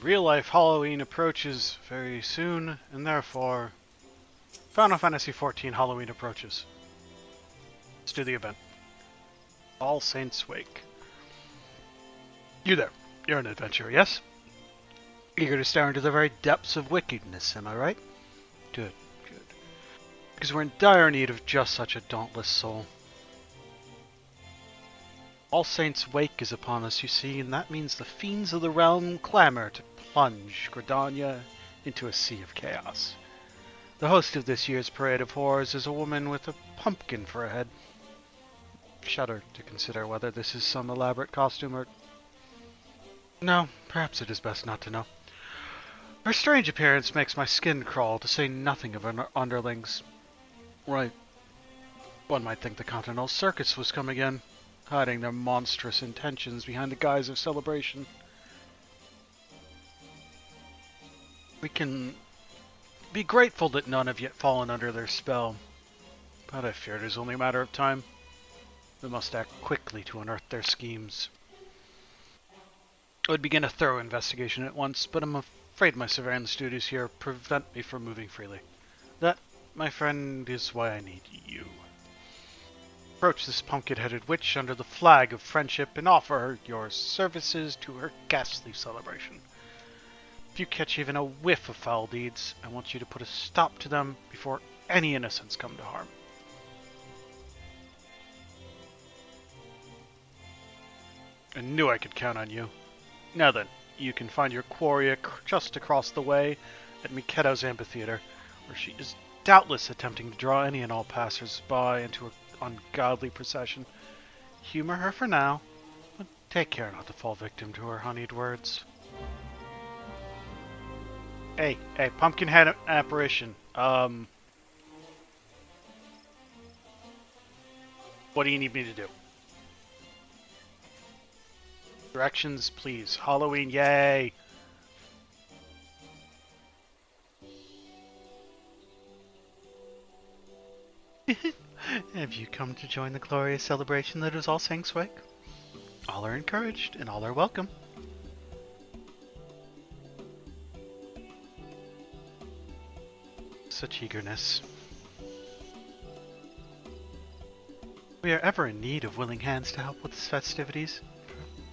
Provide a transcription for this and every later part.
Real-life Halloween approaches very soon, and therefore, Final Fantasy XIV Halloween approaches. Let's do the event. All Saints Wake. You there. You're an adventurer, yes? Eager to stare into the very depths of wickedness, am I right? Good, good. Because we're in dire need of just such a dauntless soul. All Saints' Wake is upon us, you see, and that means the fiends of the realm clamor to plunge Gridania into a sea of chaos. The host of this year's Parade of Horrors is a woman with a pumpkin for a head. Shudder to consider whether this is some elaborate costume or... No, perhaps it is best not to know. Her strange appearance makes my skin crawl, to say nothing of her underlings. Right. One might think the Continental Circus was come again, hiding their monstrous intentions behind the guise of celebration. We can be grateful that none have yet fallen under their spell, but I fear it is only a matter of time. We must act quickly to unearth their schemes. I would begin a thorough investigation at once, but I'm afraid my surveillance duties here prevent me from moving freely. That, my friend, is why I need you. Approach this pumpkin-headed witch under the flag of friendship and offer her your services to her ghastly celebration. If you catch even a whiff of foul deeds, I want you to put a stop to them before any innocents come to harm. I knew I could count on you. Now then, you can find your quarry just across the way at Miqo'te's amphitheater, where she is doubtless attempting to draw any and all passers-by into her ungodly procession. Humor her for now, but take care not to fall victim to her honeyed words. Hey, Pumpkinhead apparition. What do you need me to do? Directions, please. Halloween, yay! Have you come to join the glorious celebration that is All Saints' Wake? All are encouraged, and all are welcome. Such eagerness. We are ever in need of willing hands to help with the festivities,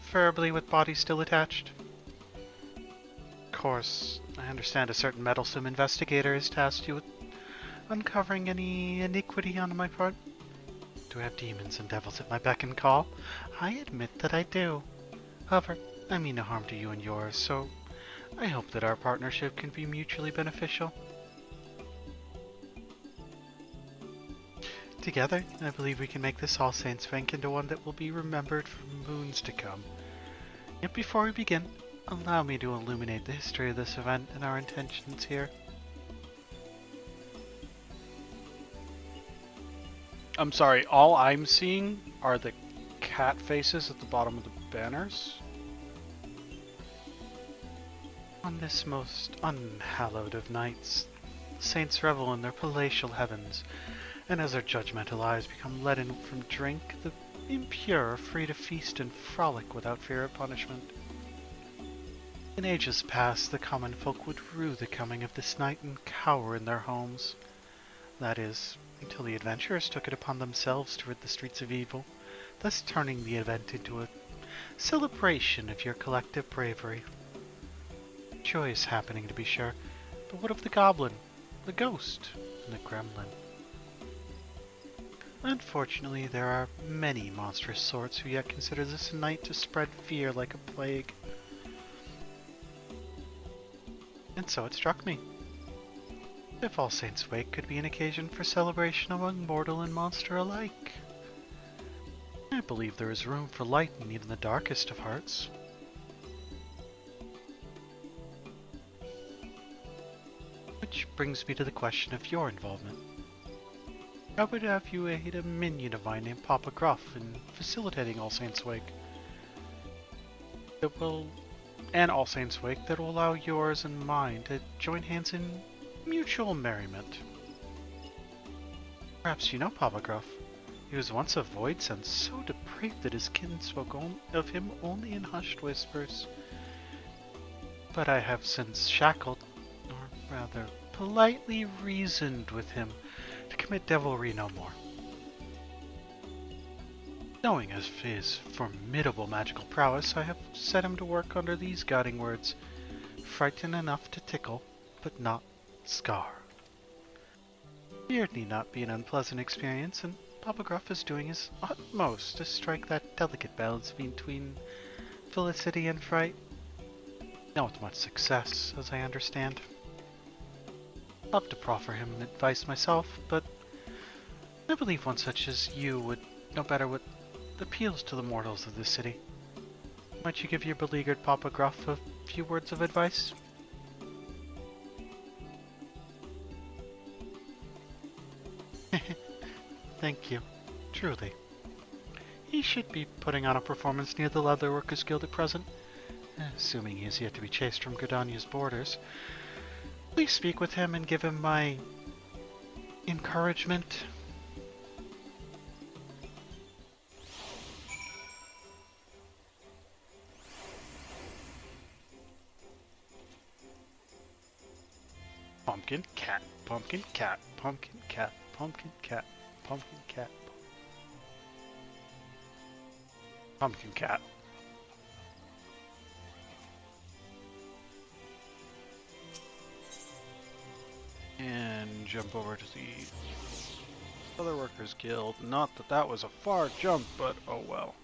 preferably with bodies still attached. Of course, I understand a certain meddlesome investigator has tasked you with uncovering any iniquity on my part. Do I have demons and devils at my beck and call? I admit that I do. However, I mean no harm to you and yours, so I hope that our partnership can be mutually beneficial. Together, I believe we can make this All Saints Wake into one that will be remembered for moons to come. Yet before we begin, allow me to illuminate the history of this event and our intentions here. I'm sorry, all I'm seeing are the cat faces at the bottom of the banners. On this most unhallowed of nights, the saints revel in their palatial heavens, and as their judgmental eyes become leaden from drink, the impure are free to feast and frolic without fear of punishment. In ages past, the common folk would rue the coming of this night and cower in their homes. That is, until the adventurers took it upon themselves to rid the streets of evil, thus turning the event into a celebration of your collective bravery. Joyous happening, to be sure, but what of the goblin, the ghost, and the gremlin? Unfortunately, there are many monstrous sorts who yet consider this a night to spread fear like a plague. And so it struck me. If All Saints' Wake could be an occasion for celebration among mortal and monster alike. I believe there is room for light in even the darkest of hearts. Which brings me to the question of your involvement. I would have you aid a minion of mine named Papa Gruff in facilitating All Saints' Wake. All Saints' Wake that will allow yours and mine to join hands in mutual merriment. Perhaps you know Papa Gruff. He was once a void sense so depraved that his kin spoke of him only in hushed whispers. but I have since shackled, or rather, politely reasoned with him to commit devilry no more. Knowing of his formidable magical prowess, I have set him to work under these guiding words: frighten enough to tickle, but not scar. Fear need not be an unpleasant experience, and Papa Gruff is doing his utmost to strike that delicate balance between felicity and fright. Not with much success, as I understand. I'd love to proffer him advice myself, but I believe one such as you would know better what appeals to the mortals of this city. Might you give your beleaguered Papa Gruff a few words of advice? Thank you. Truly. He should be putting on a performance near the Leatherworkers Guild at present, assuming he is yet to be chased from Gridania's borders. Please speak with him and give him my encouragement. Pumpkin cat, pumpkin cat, pumpkin cat, pumpkin cat, pumpkin cat, pumpkin cat. And jump over to the other workers guild. Not that that was a far jump, but oh well.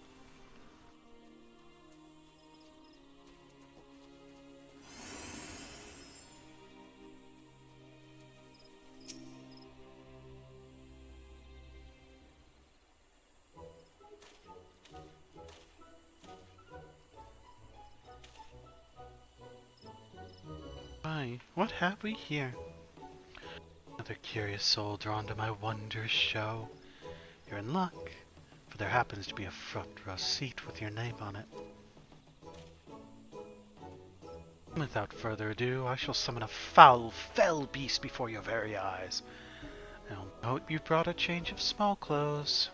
Aye, what have we here? Another curious soul drawn to my wondrous show. You're in luck, for there happens to be a front row seat with your name on it. Without further ado, I shall summon a foul, fell beast before your very eyes. I'll note you brought a change of small clothes.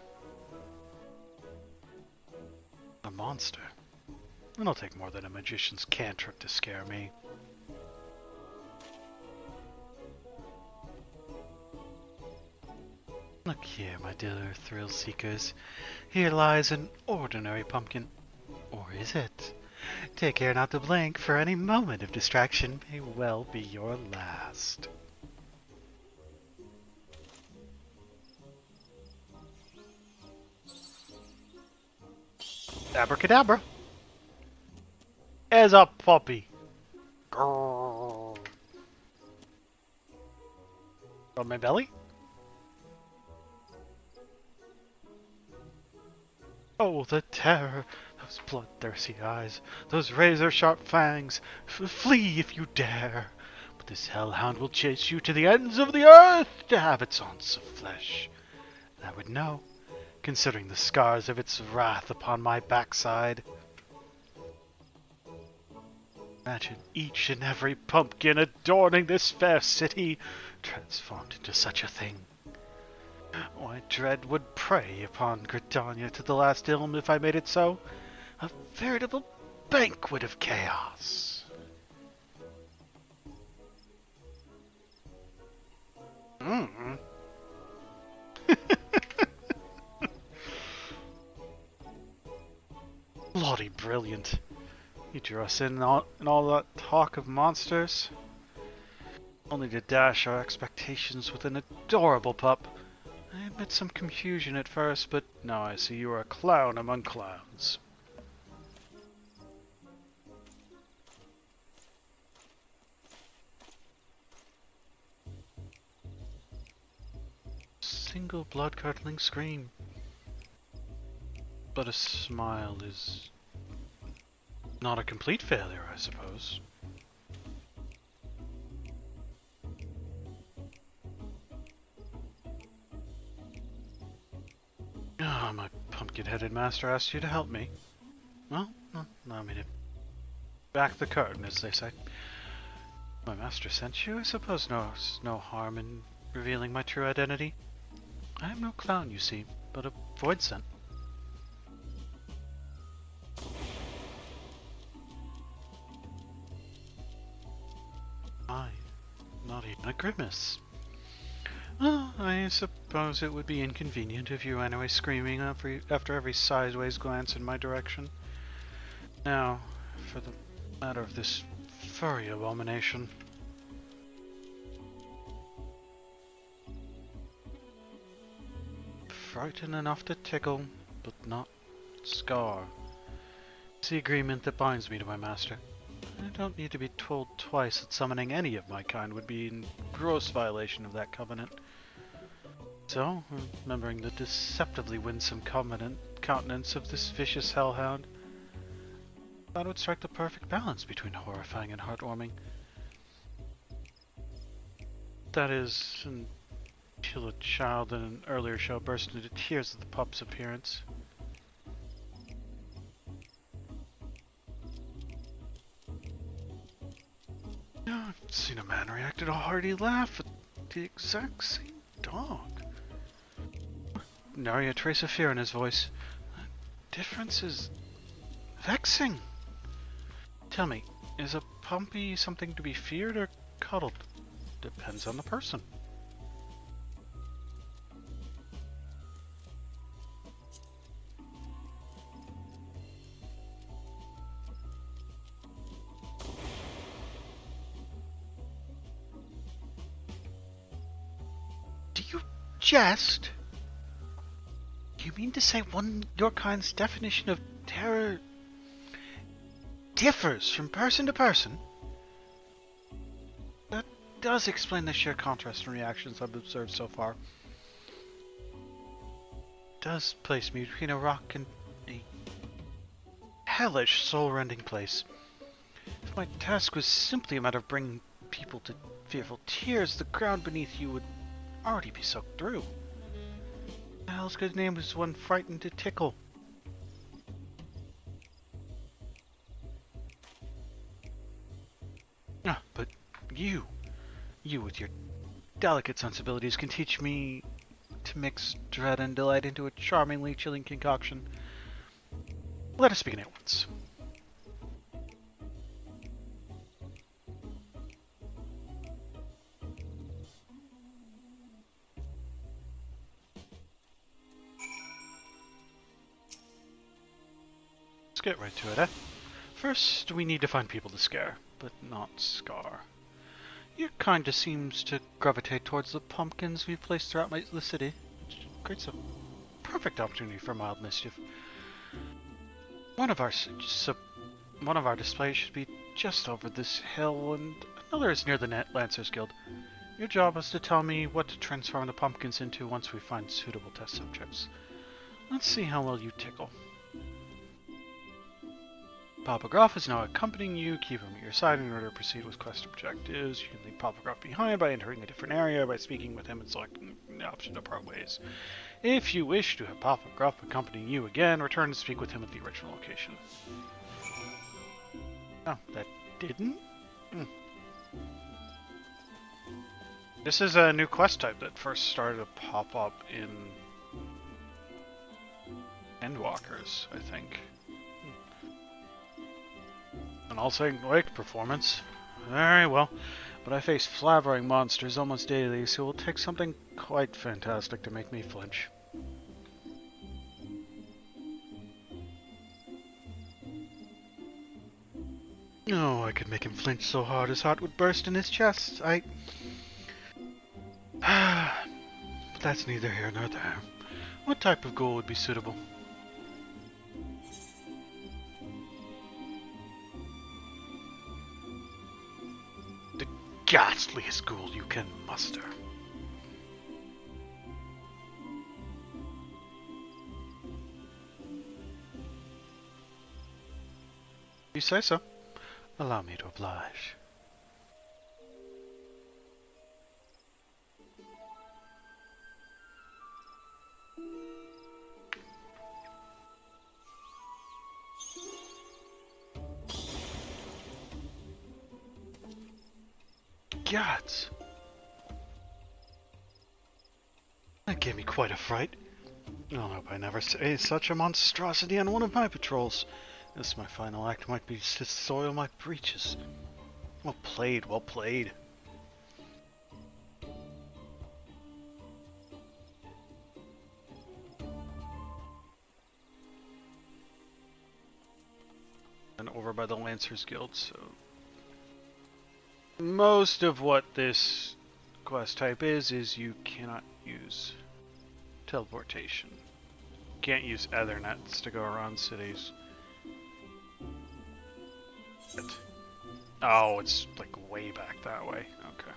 A monster. It'll take more than a magician's cantrip to scare me. Look here, my dear thrill-seekers. Here lies an ordinary pumpkin. Or is it? Take care not to blink, for any moment of distraction may well be your last. Abracadabra! As a puppy. Grrr. On my belly? Oh, the terror! Those bloodthirsty eyes, those razor-sharp fangs! Flee if you dare! But this hellhound will chase you to the ends of the earth to have its ounce of flesh. And I would know, considering the scars of its wrath upon my backside. Imagine each and every pumpkin adorning this fair city transformed into such a thing. I dread would prey upon Gridania to the last ilm if I made it so. A veritable banquet of chaos. Bloody brilliant. You drew us in all that talk of monsters, only to dash our expectations with an adorable pup. I admit some confusion at first, but now I see you are a clown among clowns. Single blood-curdling scream. But a smile is not a complete failure, I suppose. Ah, my pumpkin-headed master asked you to help me. Well, I mean it. Back the curtain, as they say. My master sent you? I suppose no harm in revealing my true identity. I am no clown, you see, but a void scent. Aye, not even a grimace. Well, I suppose it would be inconvenient if you went away screaming after every sideways glance in my direction. Now, for the matter of this furry abomination. Frightened enough to tickle, but not scar. It's the agreement that binds me to my master. I don't need to be told twice that summoning any of my kind would be in gross violation of that covenant. So, remembering the deceptively winsome countenance of this vicious hellhound, I thought it would strike the perfect balance between horrifying and heartwarming. That is, until a child in an earlier show burst into tears at the pup's appearance. I've seen a man react to a hearty laugh at the exact same dog. Nary a trace of fear in his voice. The difference is vexing. Tell me, is a puppy something to be feared or cuddled? Depends on the person. Do you jest? You mean to say your kind's definition of terror differs from person to person? That does explain the sheer contrast in reactions I've observed so far. It does place me between a rock and a hellish, soul-rending place. If my task was simply a matter of bringing people to fearful tears, the ground beneath you would already be soaked through. The hell's good name is one frightened to tickle. Ah, but you with your delicate sensibilities can teach me to mix dread and delight into a charmingly chilling concoction. Let us begin at once. Let's get right to it, eh? First, we need to find people to scare, but not scar. Your kind just seems to gravitate towards the pumpkins we've placed throughout the city, which creates a perfect opportunity for mild mischief. One of our displays should be just over this hill, and another is near the Lancers Guild. Your job is to tell me what to transform the pumpkins into once we find suitable test subjects. Let's see how well you tickle. Papa Gruff is now accompanying you. Keep him at your side in order to proceed with quest objectives. You can leave Papa Gruff behind by entering a different area, by speaking with him and selecting the option to part ways. If you wish to have Papa Gruff accompanying you again, return to speak with him at the original location. Oh, that didn't? This is a new quest type that first started to pop up in Endwalkers, I think. And I'll say, like, performance. Very well, but I face flabering monsters almost daily, so it will take something quite fantastic to make me flinch. Oh, I could make him flinch so hard his heart would burst in his chest. But that's neither here nor there. What type of ghoul would be suitable? The ghastliest ghoul you can muster. You say so. Allow me to oblige. Gods! That gave me quite a fright. I hope I never say such a monstrosity on one of my patrols. This, my final act, might be to soil my breeches. Well played, well played. over by the Lancers Guild, so most of what this quest type is you cannot use teleportation. Can't use ethernets to go around cities. Oh, it's like way back that way. Okay.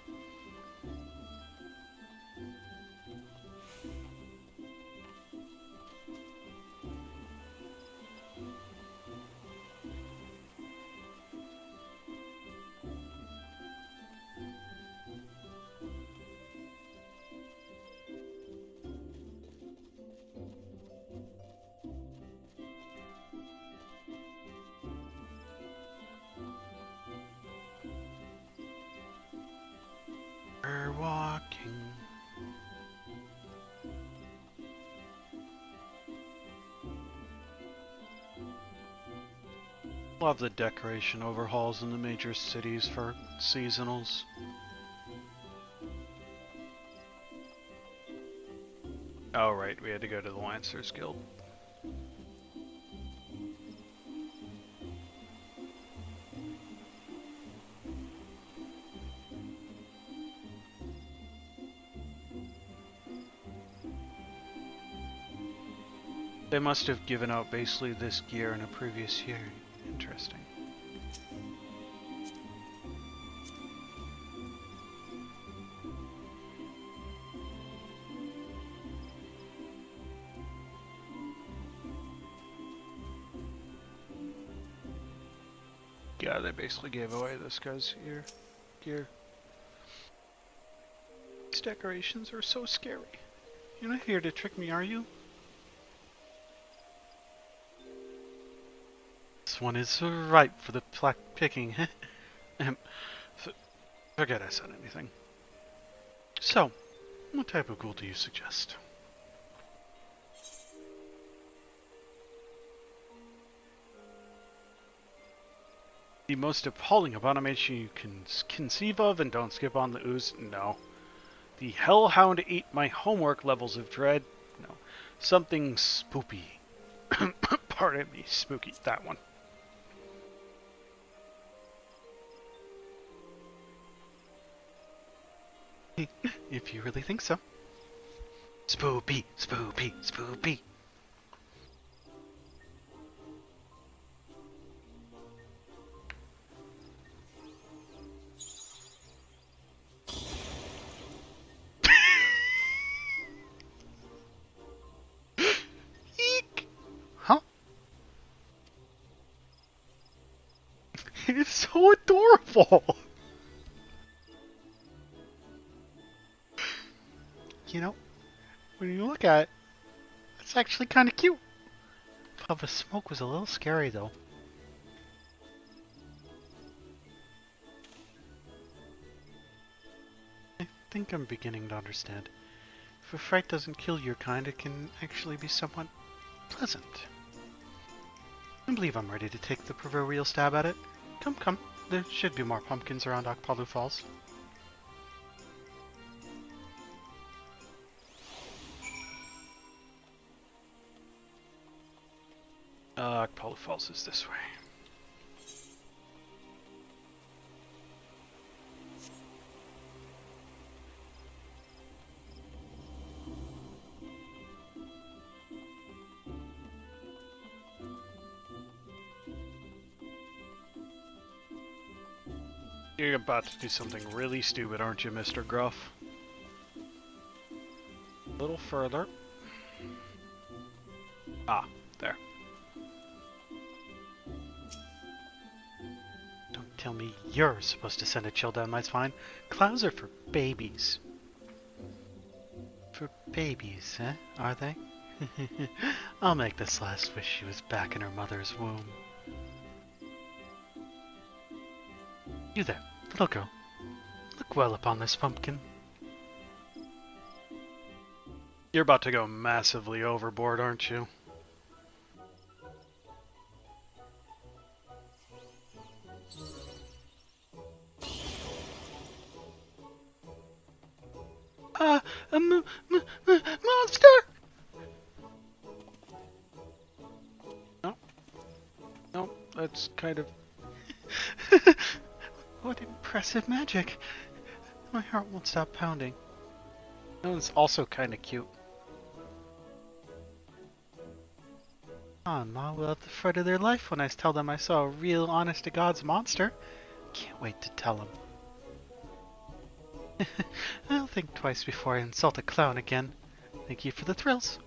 We're walking. Love the decoration overhauls in the major cities for seasonals. Oh right, we had to go to the Lancers Guild. They must have given out basically this gear in a previous year. Interesting. Yeah, they basically gave away this guy's gear. These decorations are so scary. You're not here to trick me, are you? This one is ripe for the picking. Forget I said anything. So, what type of ghoul do you suggest? The most appalling abomination you can conceive of, and don't skip on the ooze? No. The Hellhound ate my homework levels of dread? No. Something spoopy. Pardon me, spooky. That one. If you really think so. Spoopy, spoopy, spoopy. Eek! Huh? It's so adorable! You know, when you look at it, it's actually kind of cute. Puff of smoke was a little scary, though. I think I'm beginning to understand. If a fright doesn't kill your kind, it can actually be somewhat pleasant. I believe I'm ready to take the proverbial stab at it. Come, come. There should be more pumpkins around Akpalu Falls. Akpalu Falls is this way. You're about to do something really stupid, aren't you, Mr. Gruff? A little further. Ah, there. Don't tell me you're supposed to send a chill down my spine. Clouds are for babies. For babies, eh? Are they? I'll make this last wish she was back in her mother's womb. You there, little girl. Look well upon this pumpkin. You're about to go massively overboard, aren't you? A monster! No. No, that's kind of What impressive magic! My heart won't stop pounding. That one's also kind of cute. Ma will have the fright of their life when I tell them I saw a real honest-to-God's monster. Can't wait to tell them. I'll think twice before I insult a clown again. Thank you for the thrills.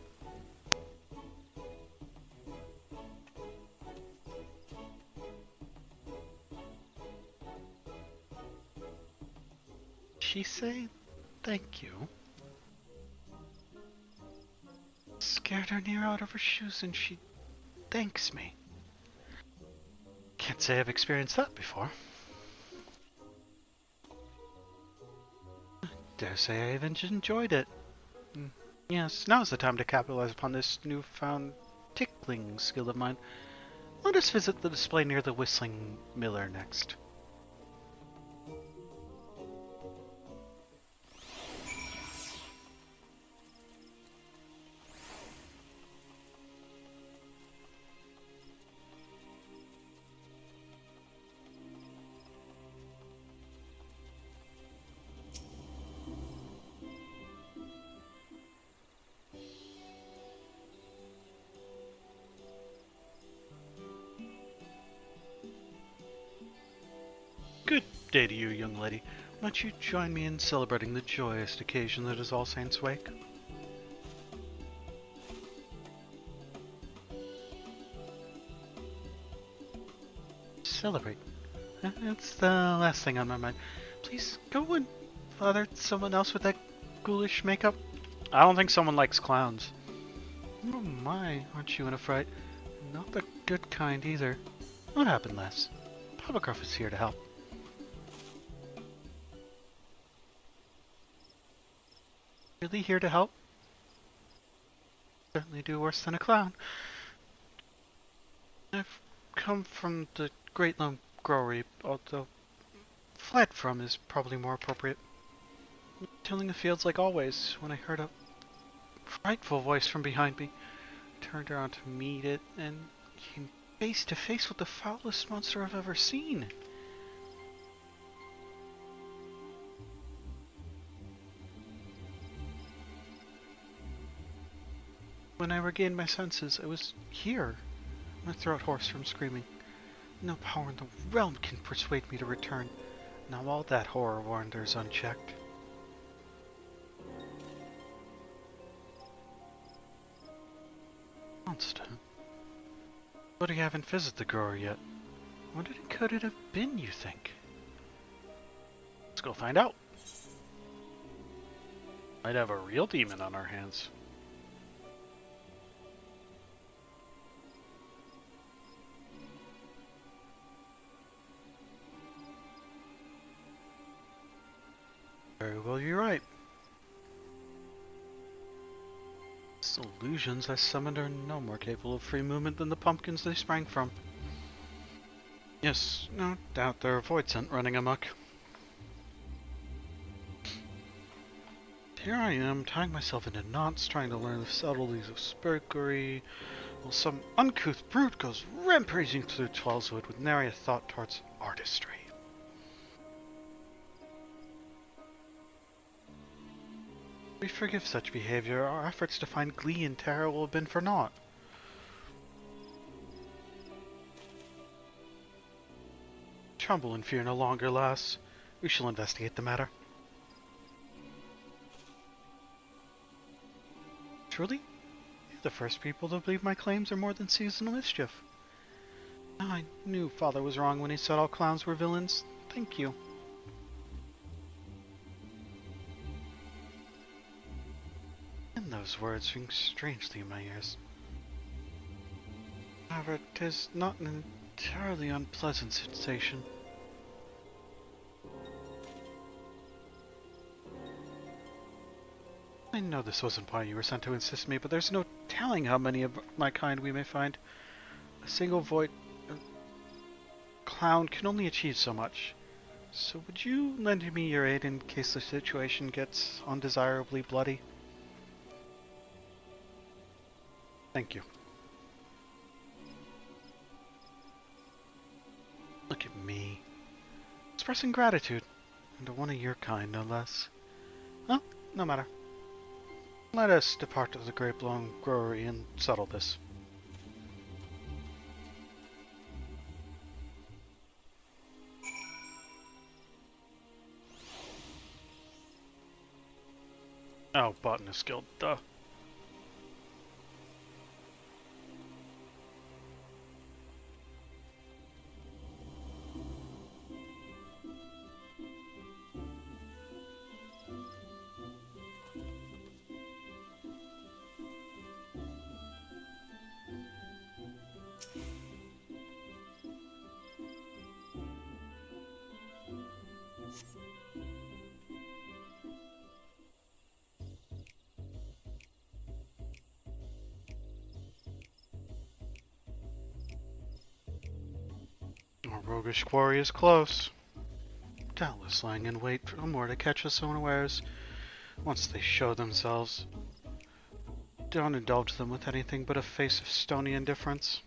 She say thank you? Scared her near out of her shoes and she thanks me. Can't say I've experienced that before. Dare say I even enjoyed it. Yes, now's the time to capitalize upon this newfound tickling skill of mine. Let us visit the display near the Whistling Miller next. Good day to you, young lady. Won't you join me in celebrating the joyous occasion that is All Saints' Wake? Celebrate? That's the last thing on my mind. Please go and bother someone else with that ghoulish makeup. I don't think someone likes clowns. Oh my, aren't you in a fright? Not the good kind either. What happened, Les? Papa is here to help. Really here to help? Certainly do worse than a clown. I've come from the Great Lone Growery, although fled from is probably more appropriate. Tilling the fields like always, when I heard a frightful voice from behind me. Turned around to meet it, and came face to face with the foulest monster I've ever seen. When I regained my senses, I was here. My throat hoarse from screaming. No power in the realm can persuade me to return. Now all that horror wanders unchecked. Monster. But I haven't visited the grower yet. What could it have been, you think? Let's go find out. Might have a real demon on our hands. Very well, you're right. These illusions I summoned are no more capable of free movement than the pumpkins they sprang from. Yes, no doubt they're a void scent running amok. Here I am, tying myself into knots, trying to learn the subtleties of spirkery, while some uncouth brute goes rampaging through Twellswood with nary a thought towards artistry. We forgive such behavior. Our efforts to find glee and terror will have been for naught. Tremble and fear no longer, lass. We shall investigate the matter. Truly? You're the first people to believe my claims are more than seasonal mischief. I knew Father was wrong when he said all clowns were villains. Thank you. And those words ring strangely in my ears. However, 'tis not an entirely unpleasant sensation. I know this wasn't why you were sent to assist me, but there's no telling how many of my kind we may find. A single void clown can only achieve so much. So would you lend me your aid in case the situation gets undesirably bloody? Thank you. Look at me, expressing gratitude. And to one of your kind, no less. Well, no matter. Let us depart to the Great Long Brewery and settle this. Oh, Botanist Guild, duh. Our roguish quarry is close. Doubtless lying in wait for more to catch us unawares. Once they show themselves, don't indulge them with anything but a face of stony indifference.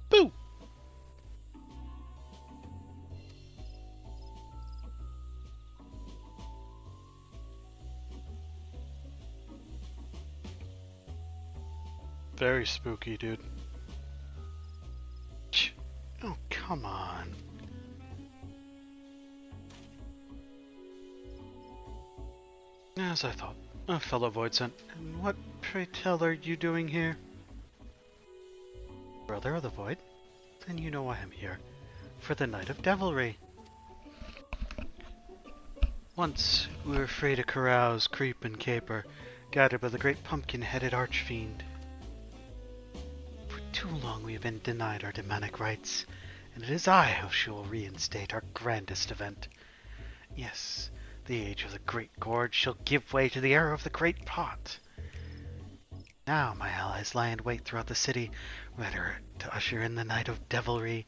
Boo! Very spooky, dude. Oh, come on. As I thought, a fellow Voidsent. And what, pray tell, are you doing here? Brother of the Void? Then you know why I'm here. For the Night of Devilry. Once we were free to carouse, creep, and caper, guided by the great pumpkin-headed archfiend. For too long we have been denied our demonic rights, and it is I who shall reinstate our grandest event. Yes, the age of the Great Gorge shall give way to the era of the Great Pot. Now my allies lie in wait throughout the city, ready to usher in the Night of Devilry.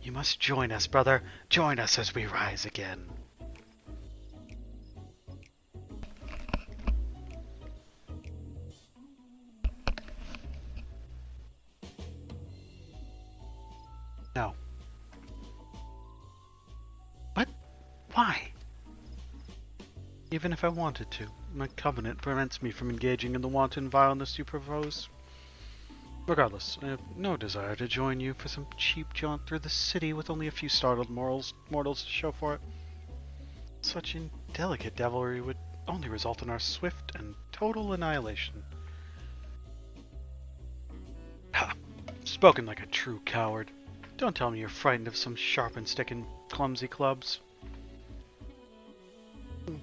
You must join us, brother. Join us as we rise again. No. What? Why? Even if I wanted to, my covenant prevents me from engaging in the wanton vileness you propose. Regardless, I have no desire to join you for some cheap jaunt through the city with only a few startled mortals to show for it. Such indelicate devilry would only result in our swift and total annihilation. Ha! Spoken like a true coward. Don't tell me you're frightened of some sharpened stick and clumsy clubs.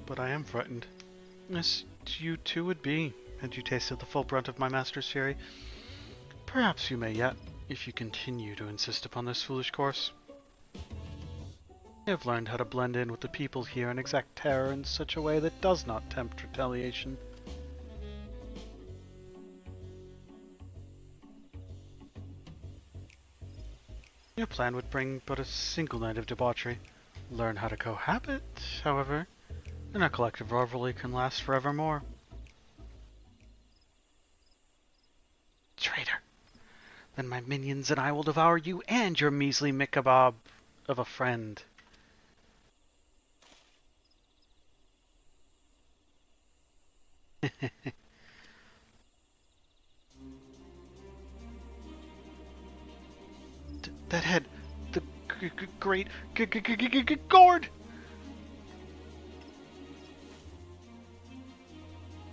But I am frightened. As you too would be, had you tasted the full brunt of my master's fury. Perhaps you may yet, if you continue to insist upon this foolish course. I have learned how to blend in with the people here and exact terror in such a way that does not tempt retaliation. Your plan would bring but a single night of debauchery. Learn how to cohabit, however, and our collective revelry can last forevermore. Traitor! Then my minions and I will devour you and your measly miquo'te of a friend. That head, the great gourd!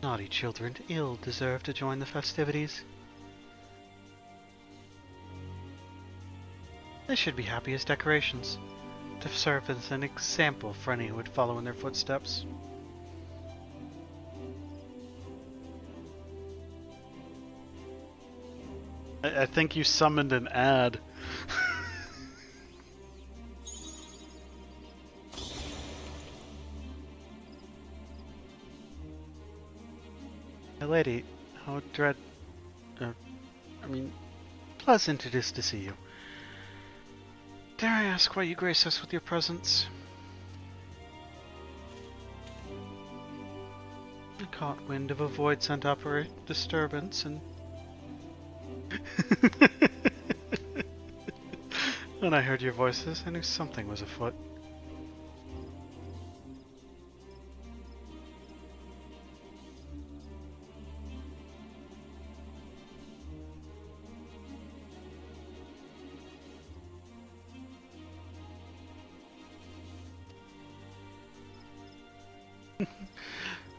Naughty children ill deserve to join the festivities. They should be happy as decorations, to serve as an example for any who would follow in their footsteps. I think you summoned an ad. Hey lady, how pleasant it is to see you. Dare I ask why you grace us with your presence? I caught wind of a void sent disturbance and... When I heard your voices, I knew something was afoot.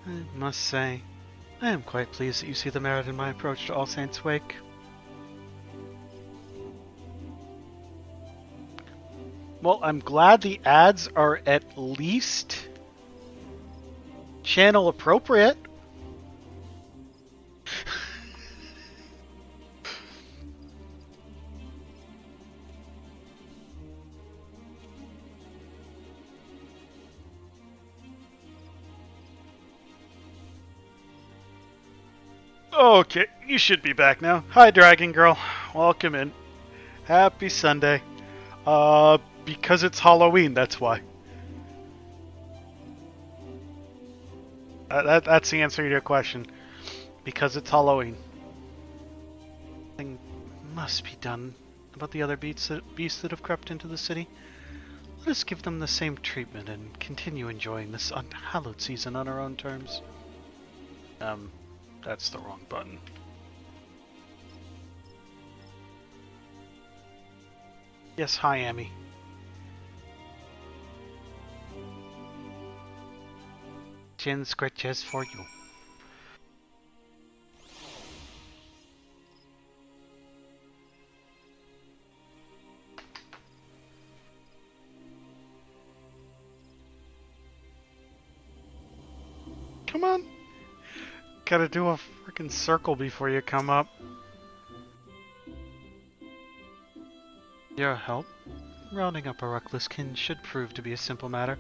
I must say, I am quite pleased that you see the merit in my approach to All Saints' Wake. Well, I'm glad the ads are at least channel appropriate. Okay, you should be back now. Hi, Dragon Girl. Welcome in. Happy Sunday. Because it's Halloween, that's why. That's the answer to your question. Because it's Halloween. Something must be done about the other beasts that have crept into the city. Let us give them the same treatment and continue enjoying this unhallowed season on our own terms. That's the wrong button. Yes, hi, Amy. Chin scratches for you. Come on. Gotta do a freaking circle before you come up. Your help? Rounding up a reckless kin should prove to be a simple matter.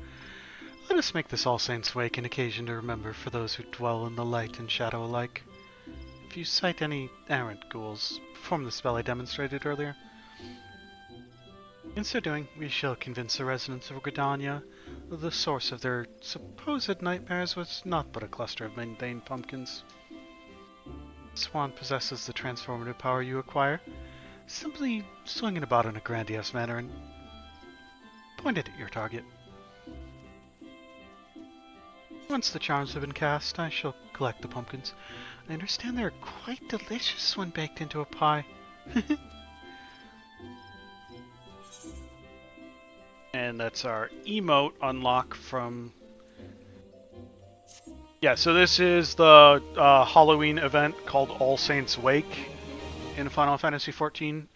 Let us make this All Saints' Wake an occasion to remember for those who dwell in the light and shadow alike. If you sight any errant ghouls, perform the spell I demonstrated earlier. In so doing, we shall convince the residents of Gridania that the source of their supposed nightmares was not but a cluster of mundane pumpkins. Swan possesses the transformative power you acquire. Simply swing it about in a grandiose manner and point it at your target. Once the charms have been cast, I shall collect the pumpkins. I understand they are quite delicious when baked into a pie. And that's our emote unlock from... Yeah, so this is the Halloween event called All Saints' Wake in Final Fantasy XIV.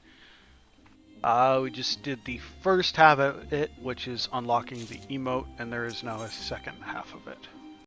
We just did the first half of it, which is unlocking the emote, and there is now a second half of it.